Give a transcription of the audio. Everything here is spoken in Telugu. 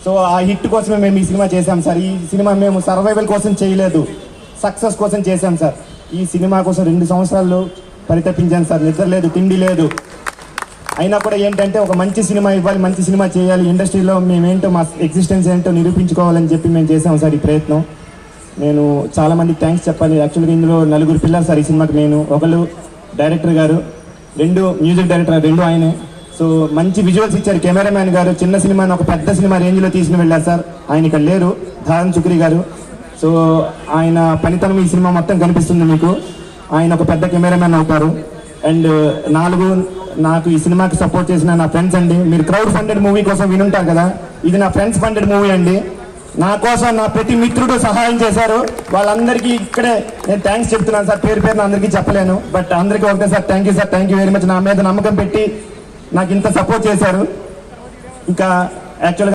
సో ఆ హిట్ కోసమే మేము ఈ సినిమా చేశాం సార్. ఈ సినిమా మేము సర్వైవల్ కోసం చేయలేదు, సక్సెస్ కోసం చేశాం సార్. ఈ సినిమా కోసం 2 సంవత్సరాలు పరితపించాను సార్. నిద్ర లేదు, తిండి లేదు. అయినా కూడా ఏంటంటే ఒక మంచి సినిమా ఇవ్వాలి, మంచి సినిమా చేయాలి, ఇండస్ట్రీలో మేమేంటో మా ఎగ్జిస్టెన్స్ ఏంటో నిరూపించుకోవాలని చెప్పి మేము చేసాం సార్ ఈ ప్రయత్నం. నేను చాలామందికి థ్యాంక్స్ చెప్పాలి. యాక్చువల్గా ఇందులో 4 పిల్లలు సార్ ఈ సినిమాకి. నేను ఒకళ్ళు డైరెక్టర్ గారు, 2 మ్యూజిక్ డైరెక్టర్, 2 ఆయనే. సో మంచి విజువల్స్ ఇచ్చారు కెమెరామ్యాన్ గారు. చిన్న సినిమాని ఒక పెద్ద సినిమా రేంజ్లో తీసుకుని వెళ్ళారు సార్. ఆయన ఇక్కడ లేరు, ధారన్ చుక్రీ గారు. సో ఆయన పనితనం ఈ సినిమా మొత్తం కనిపిస్తుంది మీకు. ఆయన ఒక పెద్ద కెమెరామ్యాన్ అవుతారు. అండ్ 4 నాకు ఈ సినిమాకి సపోర్ట్ చేసిన నా ఫ్రెండ్స్ అండి. మీరు క్రౌడ్ ఫండెడ్ మూవీ కోసం వినుంటారు కదా, ఇది నా ఫ్రెండ్స్ ఫండెడ్ మూవీ అండి. నా కోసం నా ప్రతి మిత్రుడు సహాయం చేశారు. వాళ్ళందరికీ ఇక్కడే నేను థ్యాంక్స్ చెప్తున్నాను సార్. పేరు పేరున అందరికీ చెప్పలేను, బట్ అందరికీ ఒకటే sir, thank you sir, thank you very much. నా మీద నమ్మకం పెట్టి నాకు ఇంత సపోర్ట్ చేశారు. ఇంకా యాక్చువల్గా